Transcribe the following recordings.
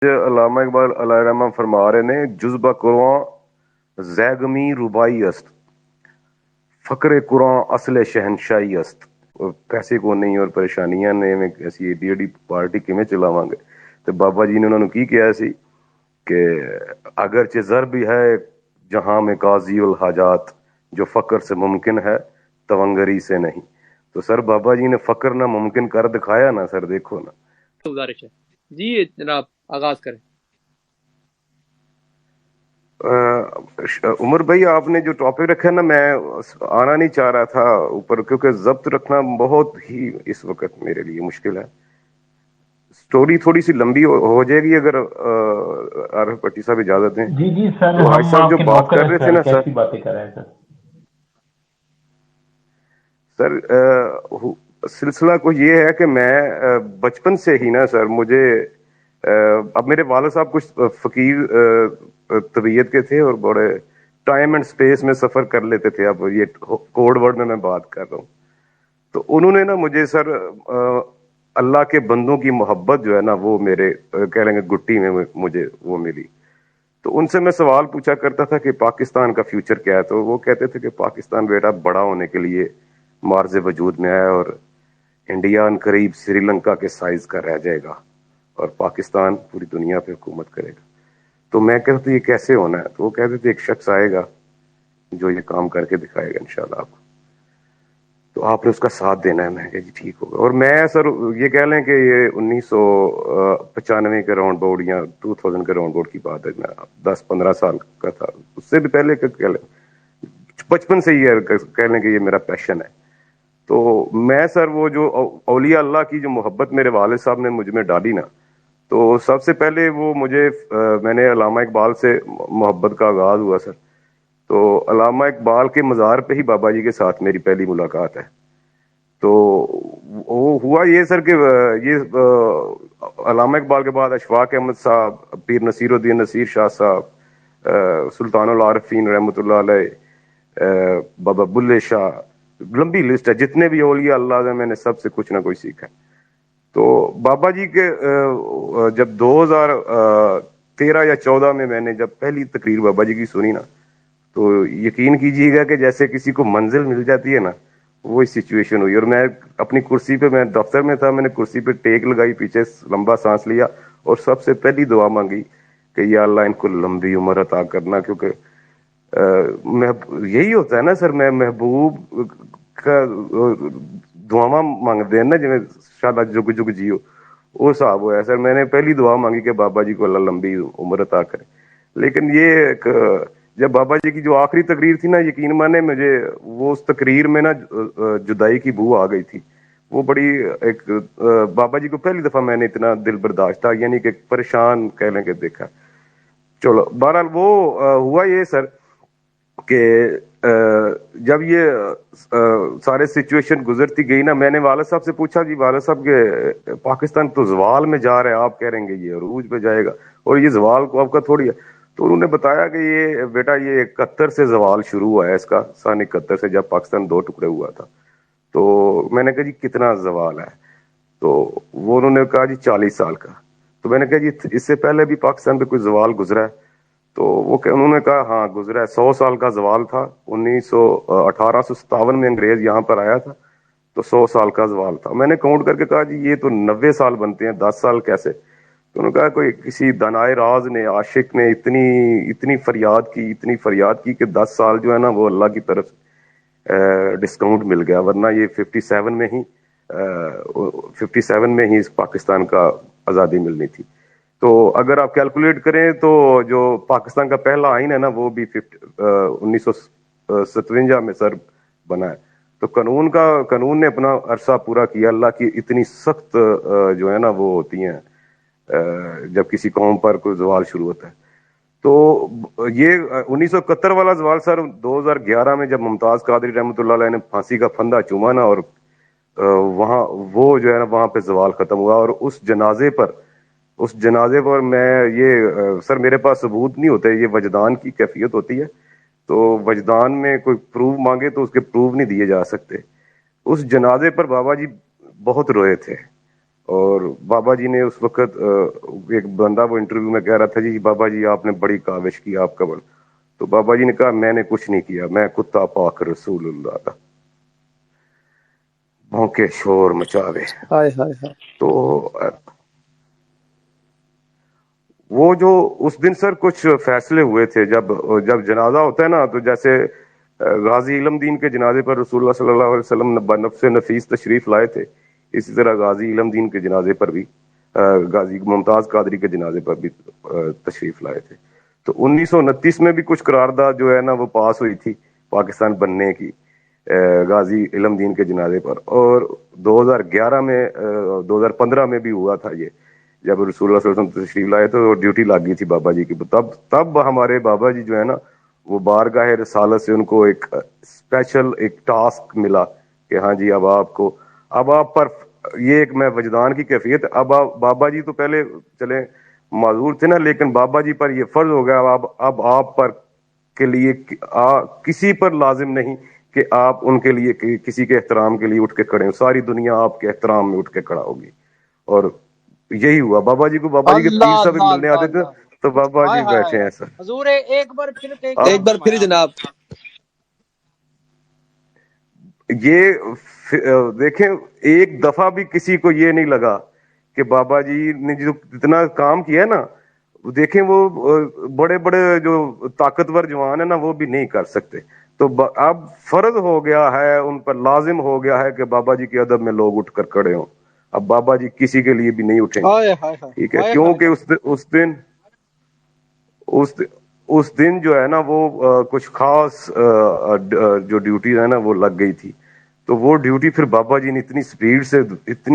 علامہ اقبال علیہ رحمہ فرما رہے نے جذبہ قرآن زیگمی ربائی است فقر قرآن اصل شہنشاہی است. پیسے کو نہیں اور پریشانیاں نے ایسی ایڈی ایڈی پارٹی کیویں چلاواں گے. تو بابا جی نے انہوں نے کی کیا سی کہ اگرچہ ضرب ہے جہاں میں قاضی الحاجات جو فقر سے ممکن ہے تونگری سے نہیں. تو سر بابا جی نے فقر نہ ممکن کر دکھایا نا سر. دیکھو نا. گزارش ہے جی جناب آغاز کریں. عمر بھائی آپ نے جو ٹاپک رکھا ہے نا میں آنا نہیں چاہ رہا تھا اوپر کیونکہ ضبط رکھنا بہت ہی اس وقت میرے لیے مشکل ہے. سٹوری تھوڑی سی لمبی ہو جائے گی اگر عارف پٹی صاحب اجازت دیں. جی سر، تو حاج ہم صاحب آپ جو کے بات نوکر کر ہیں رہے تھے سر، نا کیسی باتیں کر رہے ہیں سر سلسلہ کو یہ ہے کہ میں بچپن سے ہی نا سر مجھے اب میرے والد صاحب کچھ فقیر طبیعت کے تھے اور بڑے ٹائم اینڈ سپیس میں سفر کر لیتے تھے. اب یہ کوڈ ورڈ میں بات کر رہا ہوں. تو انہوں نے نا مجھے سر اللہ کے بندوں کی محبت جو ہے نا وہ میرے کہہ لیں گے گٹی میں مجھے وہ ملی. تو ان سے میں سوال پوچھا کرتا تھا کہ پاکستان کا فیوچر کیا ہے. تو وہ کہتے تھے کہ پاکستان بیٹا بڑا ہونے کے لیے مارز وجود میں آیا اور انڈیا ان قریب سری لنکا کے سائز کا رہ جائے گا اور پاکستان پوری دنیا پہ حکومت کرے گا. تو میں کہتا تھا یہ کیسے ہونا ہے. تو وہ کہتے تھے ایک شخص آئے گا جو یہ کام کر کے دکھائے گا انشاءاللہ آپ کو, تو آپ نے اس کا ساتھ دینا ہے. میں کہا جی ٹھیک ہوگا. اور میں سر یہ کہہ لیں کہ یہ 1995 کے راؤنڈ بورڈ یا 2000 کے راؤنڈ بورڈ کی بات ہے. میں 10-15 سال کا تھا, اس سے بھی پہلے کہہ لیں بچپن سے یہ کہہ لیں کہ یہ میرا پیشن ہے. تو میں سر وہ جو اولیاء اللہ کی جو محبت میرے والد صاحب نے مجھ میں ڈالی نا, تو سب سے پہلے وہ مجھے میں نے علامہ اقبال سے محبت کا آغاز ہوا سر. تو علامہ اقبال کے مزار پہ ہی بابا جی کے ساتھ میری پہلی ملاقات ہے. تو وہ ہوا یہ سر کہ یہ علامہ اقبال کے بعد اشفاق احمد صاحب, پیر نصیر الدین نصیر شاہ صاحب, سلطان العارفین رحمۃ اللہ علیہ, بابا بلے شاہ, لمبی لسٹ ہے. جتنے بھی اولیاء اللہ ہیں میں نے سب سے کچھ نہ کوئی سیکھا. تو بابا جی کے جب 2013 یا 14 میں نے جب پہلی تقریر بابا جی کی سنی نا, تو یقین کیجیے گا کہ جیسے کسی کو منزل مل جاتی ہے نا وہی سچویشن ہوئی. اور میں اپنی کرسی پہ, میں دفتر میں تھا, میں نے کرسی پہ ٹیک لگائی, پیچھے لمبا سانس لیا اور سب سے پہلی دعا مانگی کہ یا اللہ ان کو لمبی عمر عطا کرنا. کیونکہ یہی ہوتا ہے نا سر, میں محبوب کا دعاواں مانگتے ہیں نا جی شاید جگ جگ جیو, وہ صاحب ہوا ہے سر. میں نے پہلی دعا مانگی کہ بابا جی کو اللہ لمبی عمر عطا کرے. لیکن یہ جب بابا جی کی جو آخری تقریر تھی نا, یقین مانے مجھے وہ اس تقریر میں نا جدائی کی بو آ گئی تھی. وہ بڑی ایک بابا جی کو پہلی دفعہ میں نے اتنا دل برداشت تھا, یعنی کہ پریشان کہہ لیں کہ دیکھا. چلو بہرحال وہ ہوا یہ سر کہ جب یہ سارے سچویشن گزرتی گئی نا, میں نے والد صاحب سے پوچھا جی والد صاحب کہ پاکستان تو زوال میں جا رہا ہے, آپ کہہ رہے ہیں کہ یہ عروج پہ جائے گا اور یہ زوال کو آپ کا تھوڑی ہے. تو انہوں نے بتایا کہ یہ بیٹا یہ 71 سے زوال شروع ہوا ہے اس کا, سن 71 سے جب پاکستان 2 ٹکڑے ہوا تھا. تو میں نے کہا جی کتنا زوال ہے. تو وہ انہوں نے کہا جی 40 سال کا. تو میں نے کہا جی اس سے پہلے بھی پاکستان پہ کوئی زوال گزرا ہے. تو وہ انہوں نے کہا ہاں گزرا ہے, 100 سال کا زوال تھا. 1857 میں انگریز یہاں پر آیا تھا تو 100 سال کا زوال تھا. میں نے کاؤنٹ کر کے کہا جی یہ تو 90 سال بنتے ہیں, 10 سال کیسے. تو انہوں نے کہا کوئی کسی دانائے راز نے, عاشق نے اتنی فریاد کی کہ 10 سال جو ہے نا وہ اللہ کی طرف ڈسکاؤنٹ مل گیا, ورنہ یہ 57 میں ہی اس پاکستان کا آزادی ملنی تھی. تو اگر آپ کیلکولیٹ کریں تو جو پاکستان کا پہلا آئین ہے نا وہ بھی 1957 میں سر بنا ہے. تو قانون نے اپنا عرصہ پورا کیا. اللہ کی اتنی سخت جو ہے نا وہ ہوتی ہیں جب کسی قوم پر کوئی زوال شروع ہوتا ہے. تو یہ 1971 والا زوال سر 2011 میں جب ممتاز قادری رحمۃ اللہ علیہ نے پھانسی کا پھندا چوما نا, اور وہاں وہ جو ہے نا وہاں پہ زوال ختم ہوا. اور اس جنازے پر میں یہ سر میرے پاس ثبوت نہیں ہوتے, یہ وجدان کی کیفیت ہوتی ہے. تو وجدان میں کوئی پروف مانگے تو اس کے پروف نہیں دیے جا سکتے. اس جنازے پر بابا جی بہت روئے تھے اور بابا جی نے اس وقت ایک بندہ وہ انٹرویو میں کہہ رہا تھا جی بابا جی آپ نے بڑی کاوش کی آپ کا بڑا، تو بابا جی نے کہا میں نے کچھ نہیں کیا، میں کتا پاک رسول اللہ کا، بھونکے شور مچاوے۔ ہائے ہائے ہائے تو وہ جو اس دن سر کچھ فیصلے ہوئے تھے، جب جنازہ ہوتا ہے نا، تو جیسے غازی علم دین کے جنازے پر رسول اللہ صلی اللہ علیہ وسلم بنفس نفیس تشریف لائے تھے، اسی طرح غازی علم دین کے جنازے پر بھی غازی ممتاز قادری کے جنازے پر بھی تشریف لائے تھے۔ تو 1929 میں بھی کچھ قرارداد جو ہے نا وہ پاس ہوئی تھی پاکستان بننے کی غازی علم دین کے جنازے پر، اور 2011 میں 2015 میں بھی ہوا تھا یہ، جب رسول اللہ صلی اللہ علیہ وسلم تشریف لائے تو ڈیوٹی لگ گئی تھی بابا جی کی، تب ہمارے بابا جی جو ہے نا وہ بارگاہ رسالت سے ان کو ایک اسپیشل ایک ٹاسک ملا کہ ہاں جی اب آپ پر یہ ایک میں وجدان کی کیفیت، اب بابا جی تو پہلے چلے معذور تھے نا، لیکن بابا جی پر یہ فرض ہو گیا اب آپ پر کے لیے کسی پر لازم نہیں کہ آپ ان کے لیے کسی کے احترام کے لیے اٹھ کے کھڑے ہوں، ساری دنیا آپ کے احترام میں اٹھ کے کھڑا ہوگی۔ اور یہی ہوا، بابا جی کو بابا جی کے پیر اللہ صاحب اللہ ملنے اللہ آتے تھے اللہ تو بابا ہائے جی ہائے ہائے بیٹھے ہیں ہائے سر۔ حضور ایک بار پھر ایک اب کام ایک بار پھر فرمایا آپ نے۔ جناب، یہ دیکھیں ایک دفعہ بھی کسی کو یہ نہیں لگا کہ بابا جی نے جو اتنا کام کیا ہے نا، دیکھیں وہ بڑے بڑے جو طاقتور جوان ہیں نا وہ بھی نہیں کر سکتے، تو اب فرض ہو گیا ہے ان پر، لازم ہو گیا ہے کہ بابا جی کے ادب میں لوگ اٹھ کر کھڑے ہوں۔ اب بابا جی کسی کے لیے بھی نہیں اٹھیں گے، ہائے ہائے ہائے ٹھیک ہے، ہائے ہائے کیونکہ ہائے اس دن جو ہے نا وہ کچھ خاص جو ڈیوٹی ہے نا وہ لگ گئی تھی، تو وہ ڈیوٹی پھر بابا جی نے اتنی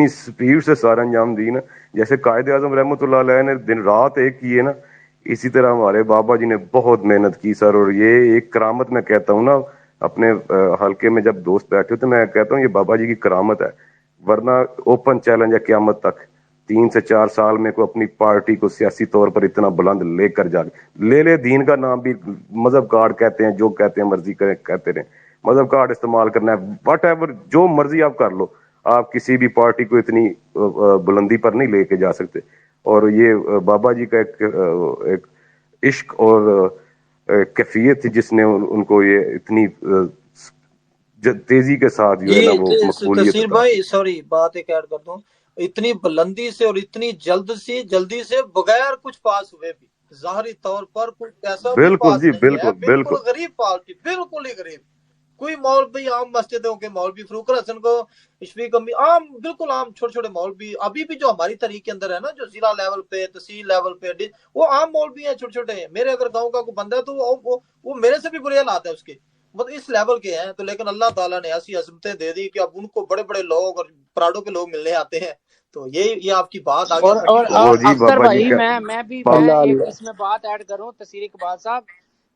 سپیڈ سے سارا انجام دی نا، جیسے قائد اعظم رحمۃ اللہ علیہ نے دن رات ایک کیے نا، اسی طرح ہمارے بابا جی نے بہت محنت کی سر۔ اور یہ ایک کرامت میں کہتا ہوں نا، اپنے حلقے میں جب دوست بیٹھے ہوتے میں کہتا ہوں یہ بابا جی کی کرامت ہے، ورنہ اوپن چیلنج ہے قیامت تک 3 سے 4 سال میں کو اپنی پارٹی کو سیاسی طور پر اتنا بلند لے کر جا لے دین کا نام بھی مذہب کارڈ کہتے ہیں، جو کہتے ہیں مرضی کریں کہتے رہیں، مذہب کارڈ استعمال کرنا ہے، واٹ ایور جو مرضی آپ کر لو، آپ کسی بھی پارٹی کو اتنی بلندی پر نہیں لے کے جا سکتے۔ اور یہ بابا جی کا ایک عشق اور کیفیت تھی جس نے ان کو یہ اتنی تیزی کے ساتھ جو ہے نا وہ جی مقبولیت تسیر عطا بھائی کی۔ سوری بات ایک ایڈ کر دوں، اتنی بلندی سے اور اتنی جلدی سے بغیر کچھ پاس ہوئے بھی، ظاہری طور پر کچھ ایسا بھی بالکل پاس جی، نہیں ہے، بالکل بالکل بالکل غریب پارٹی، بالکل ہی غریب، کوئی مولوی عام مسجدوں کے مولوی فروخ الحسن کو شفیق امی عام بالکل عام چھوٹے چھوٹے مولوی ابھی بھی جو ہماری تحریک کے اندر ہے نا، جو ضلع لیول پہ تحصیل لیول پہ وہ عام مولوی ہیں، چھوٹے چھوٹے ہیں، میرے اگر گاؤں کا کوئی بندہ ہے تو وہ میرے سے بھی برے حالات ہے اس کے، مطلب اس لیول کے ہیں، تو لیکن اللہ تعالیٰ نے ایسی عظمتیں دے دی کہ اب ان کو بڑے بڑے لوگ اور پراڈوں کے لوگ ملنے آتے ہیں، تو یہ آپ کی بات آگے پکی اور ہو وہ گئی۔ جی اختر بابا جی بھائی کا میں اللہ ایک اللہ اس میں بات ایڈ کروں، تصیر اقبال صاحب،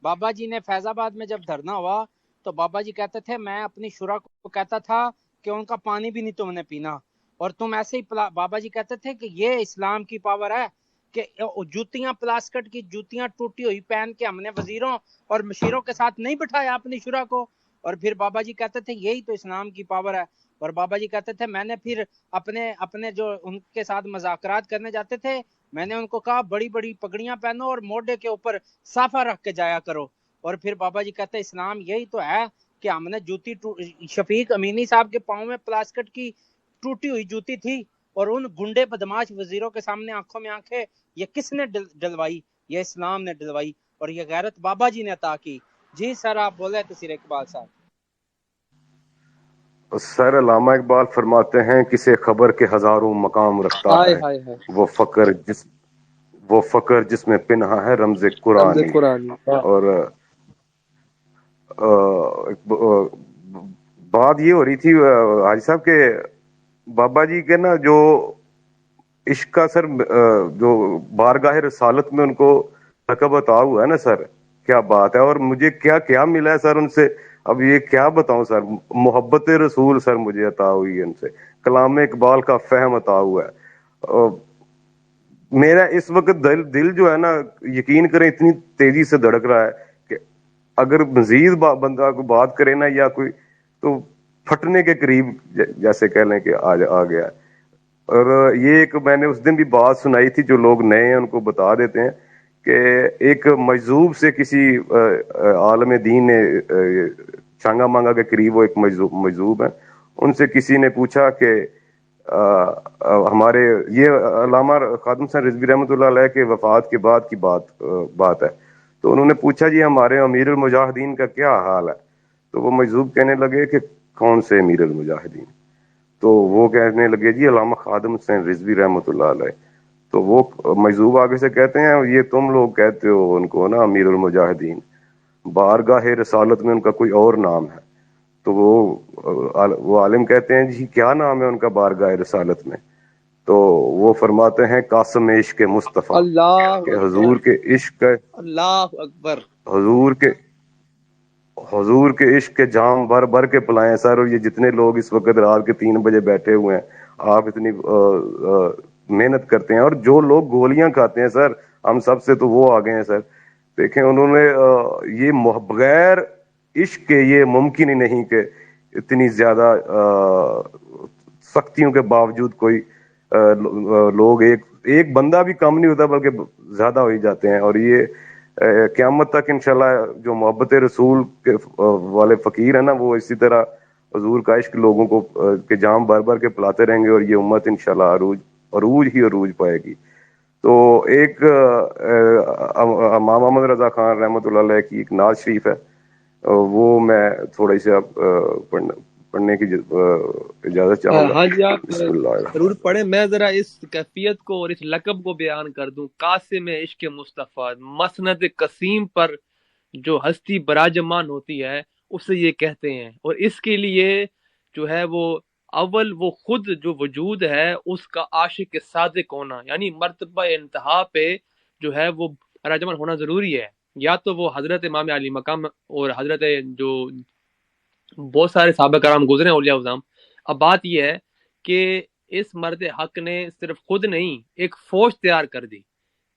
بابا جی نے فیض آباد میں جب دھرنا ہوا تو بابا جی کہتے تھے میں اپنی شورا کو کہتا تھا کہ ان کا پانی بھی نہیں تم نے پینا، اور تم ایسے ہی بابا جی کہتے تھے کہ یہ اسلام کی پاور ہے کہ جوتیاں پلاسکٹ کی جوتیاں ٹوٹی ہوئی پہن کے ہم نے وزیروں اور مشیروں کے ساتھ نہیں بٹھایا اپنی شورا کو، اور پھر بابا جی کہتے تھے یہی تو اسلام کی پاور ہے، اور بابا جی کہتے تھے میں نے پھر اپنے جو ان کے ساتھ مذاکرات کرنے جاتے تھے میں نے ان کو کہا بڑی بڑی پگڑیاں پہنو اور موڈے کے اوپر صافہ رکھ کے جایا کرو، اور پھر بابا جی کہتے ہیں اسلام یہی تو ہے کہ ہم نے جوتی شفیق امینی صاحب کے پاؤں میں پلاسکٹ کی ٹوٹی ہوئی جوتی تھی اور ان گنڈے بدماش وزیروں کے سامنے آنکھوں میں آنکھیں یہ کس نے ڈلوائی؟ یہ اسلام نے ڈلوائی، اور یہ غیرت بابا جی نے عطا کی۔ جی سر آپ بولے تصیر اقبال صاحب۔ سر علامہ اقبال فرماتے ہیں کسے خبر کے ہزاروں مقام رکھتا ہائے ہے ہائے ہائے وہ فقر جس میں پنہا ہے رمز رمض قرآنی۔ قرآن۔ اور بات یہ ہو رہی تھی حاجی صاحب کے بابا جی کے نا جو عشق کا سر جو بارگاہ رسالت میں ان کو لقب عطا ہوا ہے نا سر، کیا بات ہے، اور مجھے کیا کیا ملا ہے سر ان سے، اب یہ کیا بتاؤں سر، محبت رسول سر مجھے عطا ہوئی ہے ان سے، کلام اقبال کا فہم عطا ہوا ہے۔ میرا اس وقت دل جو ہے نا یقین کریں اتنی تیزی سے دھڑک رہا ہے کہ اگر مزید بندہ کو بات کرے نا یا کوئی تو پھٹنے کے قریب جیسے کہہ لیں کہ آ گیا ہے۔ اور یہ ایک میں نے اس دن بھی بات سنائی تھی, جو لوگ نئے ہیں ان کو بتا دیتے ہیں کہ ایک مجذوب سے کسی عالم دین نے, چانگا مانگا کے قریب وہ ایک مجذوب ہیں, ان سے کسی نے پوچھا کہ ہمارے یہ علامہ خادم حسین رضوی رحمۃ اللہ علیہ کے وفات کے بعد کی بات ہے, تو انہوں نے پوچھا جی ہمارے امیر المجاہدین کا کیا حال ہے؟ تو وہ مجذوب کہنے لگے کہ کون سے امیر المجاہدین؟ تو وہ کہنے لگے جی علامہ خادم حسین رضوی رحمۃ اللہ علیہ. تو وہ مجذوب آگے سے کہتے ہیں یہ تم لوگ کہتے ہو ان کو نا امیر المجاہدین, بارگاہ رسالت میں ان کا کوئی اور نام ہے. تو وہ عالم کہتے ہیں جی کیا نام ہے ان کا بارگاہ رسالت میں؟ تو وہ فرماتے ہیں قاسم عشق مصطفیٰ, اللہ کہ اکبر، اللہ اکبر. حضور کے عشق کے جام بھر بھر کے پلائیں سر. اور یہ جتنے لوگ اس وقت رات کے 3 بجے بیٹھے ہوئے ہیں, آپ اتنی محنت کرتے ہیں, اور جو لوگ گولیاں کھاتے ہیں سر, ہم سب سے تو وہ آگے ہیں سر. دیکھیں انہوں نے یہ بغیر عشق کے یہ ممکن ہی نہیں کہ اتنی زیادہ سختیوں کے باوجود کوئی لوگ ایک بندہ بھی کم نہیں ہوتا بلکہ زیادہ ہو ہی جاتے ہیں. اور یہ قیامت تک انشاءاللہ جو محبت رسول کے والے فقیر ہیں نا, وہ اسی طرح حضور کا عشق لوگوں کو کے جام بھر بھر کے پلاتے رہیں گے, اور یہ امت انشاءاللہ عروج ہی عروج پائے گی. تو ایک امام محمد رضا خان رحمۃ اللہ علیہ کی ایک نعت شریف ہے, وہ میں تھوڑی سی پڑھنے کی اجازت چاہوں گا. ہاں جی آپ بسم اللہ ضرور الرحمن. پڑھیں. میں ذرا اس کیفیت کو اور اس لقب کو بیان کر دوں. قاسم عشق مصطفیٰ, مسند قسیم پر جو ہستی براجمان ہوتی ہے اسے یہ کہتے ہیں. اور اس کے لیے جو ہے وہ اول وہ خود جو وجود ہے اس کا عاشق صادق ہونا, یعنی مرتبہ انتہا پہ جو ہے وہ براجمان ہونا ضروری ہے. یا تو وہ حضرت امام علی مقام اور حضرت جو بہت سارے صحابہ کرام گزرے اولیاء اعظم. اب بات یہ ہے کہ اس مرد حق نے صرف خود نہیں ایک فوج تیار کر دی.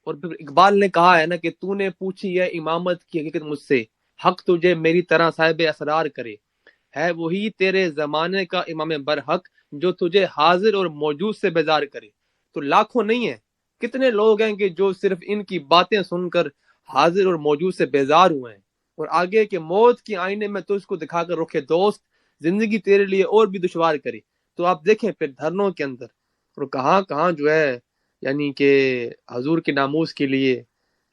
اور پھر اقبال نے کہا ہے نا کہ تو نے پوچھی ہے امامت کی حقیقت مجھ سے, حق تجھے میری طرح صاحب اسرار کرے. ہے وہی تیرے زمانے کا امام برحق جو تجھے حاضر اور موجود سے بیزار کرے. تو لاکھوں نہیں ہیں, کتنے لوگ ہیں کہ جو صرف ان کی باتیں سن کر حاضر اور موجود سے بیزار ہوئے ہیں. اور آگے کہ موت کی آئینے میں تو اس کو دکھا کر رکھے دوست, زندگی تیرے لیے اور بھی دشوار کرے. تو آپ دیکھیں پھر دھرنوں کے اندر اور کہاں کہاں جو ہے یعنی کہ حضور کے ناموس کے لیے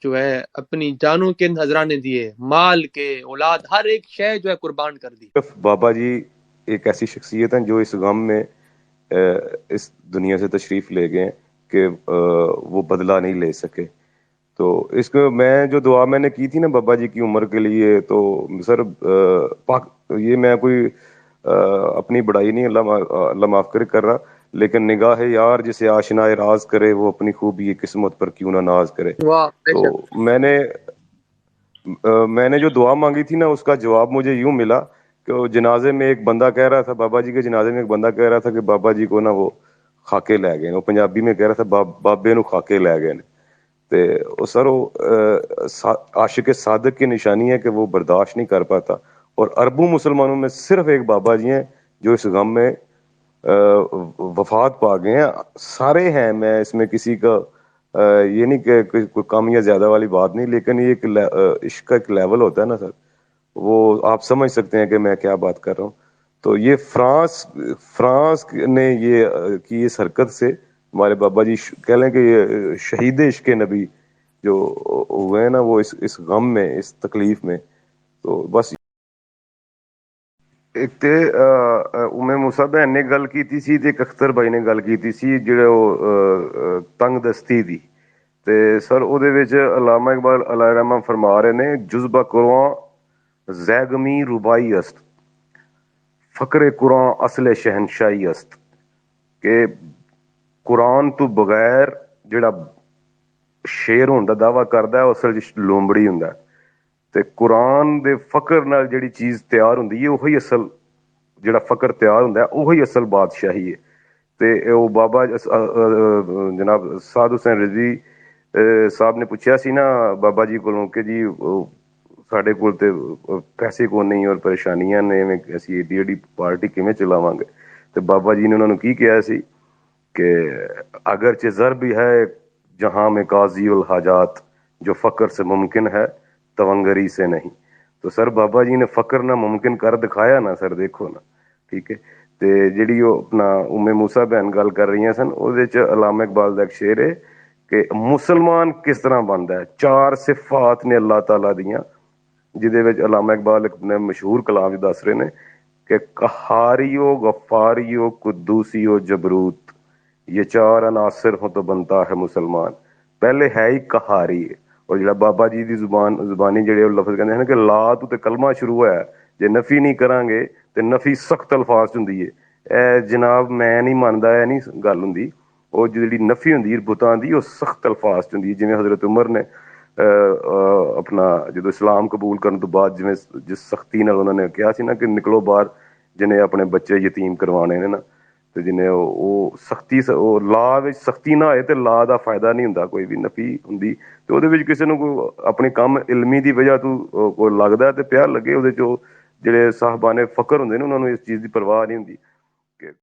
جو ہے اپنی جانوں کے نذرانے دیے, مال کے, اولاد, ہر ایک شے جو ہے قربان کر دی. بابا جی ایک ایسی شخصیت ہیں جو اس غم میں اس دنیا سے تشریف لے گئے کہ وہ بدلہ نہیں لے سکے. تو اس کو میں جو دعا میں نے کی تھی نا بابا جی کی عمر کے لیے, تو سر یہ میں کوئی اپنی بڑائی نہیں, اللہ معاف کرے کر رہا, لیکن نگاہ یار جسے آشنا راز کرے وہ اپنی خوبی قسمت پر کیوں نہ ناز کرے. واہ بے تو شک. میں نے جو دعا مانگی تھی نا اس کا جواب مجھے یوں ملا کہ وہ جنازے میں ایک بندہ کہہ رہا تھا, بابا جی کے جنازے میں ایک بندہ کہہ رہا تھا کہ بابا جی کو نا وہ خاکے لے گئے. وہ پنجابی میں کہہ رہا تھا بابے نو خاکے لے گئے. تے سر وہ عاشق صادق کی نشانی ہے کہ وہ برداشت نہیں کر پاتا. اور اربوں مسلمانوں میں صرف ایک بابا جی ہیں جو اس غم میں وفات پا گئے ہیں. سارے ہیں, میں اس میں کسی کا یہ نہیں کہ کوئی کم یا زیادہ والی بات نہیں, لیکن یہ ایک عشق کا ایک لیول ہوتا ہے نا سر, وہ آپ سمجھ سکتے ہیں کہ میں کیا بات کر رہا ہوں. تو یہ فرانس نے یہ کی اس حرکت سے ہمارے بابا جی کہہ لیں کہ یہ شہید عشق نبی جو ہوئے ہیں نا, وہ اس غم میں, اس تکلیف میں. تو بس ایک تے اومے موسیٰ بہن نے گل کیتی سی تے اختر بھائی نے گل کیتی سی جڑے وہ تنگ دستی دی. تے سر او دے وچ علامہ اقبال علیہ رحمہ فرما رہے نے جذبہ قرآن زیگمی ربائی است, فقر قرآن اصل شہنشاہی است. کہ قرآن تو بغیر جڑا شیر ہون دا دعویٰ کردا ہے اصل لومبڑی ہوندا ہے. تے قرآن دے فقر نال جڑی چیز تیار ہوندی ہے وہی اصل جڑا فقر تیار ہوندا ہے وہی اصل بادشاہی ہے. تے او بابا جناب سعد حسین رضوی صاحب نے پوچھا سی نا بابا جی کولوں کہ جی ساڈے کول تے پیسے کو نہیں اور پریشانیاں نے, ایسی ایڈی ایڈی پارٹی کیویں چلاواں گے. تے بابا جی نے انہاں نوں کی کہا سی کہ اگرچہ ضر بھی ہے جہاں میں قاضی الحاجات، جو فقر سے ممکن ہے تونگری سے نہیں. تو سر بابا جی نے فقر نہ ممکن کر دکھایا نا سر، دیکھو نا. ٹھیک ہے. تے جڑی وہ اپنا ام موسیٰ بہن گل کر رہی ہیں سن، وہ علامہ اقبال کا ایک شعر ہے کہ مسلمان کس طرح بنتا ہے. 4 صفات نے اللہ تعالیٰ دیاں، جہدے وچ علامہ اقبال اپنے مشہور کلام وچ دس رہے نے کہ قہاریو، غفاریو، قدوسیو، جبروت، یہ 4 عناصر ہوں تو بنتا ہے مسلمان. پہلے ہے ہی قہاری. اور جڑا بابا جی دی زبانی جڑے وہ لفظ کہندے ہیں کہ لا تو تے کلمہ شروع ہوا ہے، جے نفی نہیں کران گے تے نفی سخت الفاظ ہوندی ہے. اے جناب میں نہیں ماندا، اے نہیں گل ہوندی. وہ جڑی نفی ہوندی ہے بتاں دی، وہ سخت الفاظ ہوندی ہے. جویں حضرت عمر نے اپنا جدو اسلام قبول کرنے تو بعد جویں جس سختی نال انہوں نے کہا سی نا کہ نکلو باہر جنہیں اپنے بچے یتیم کروانے نے نا، تے جنہیں وہ سختی لا وچ سختی نہ ہوئے تے لا دا فائدہ نہیں ہوندا. کوئی بھی نفی ہوندی تے اودے وچ کسے نوں کوئی اپنی کم علمی دی وجہ تو کوئی لگدا تے پیا لگے، اودے چ جڑے صاحبان فقر ہوندے نے انہاں نوں اس چیز دی پرواہ نہیں ہوندی.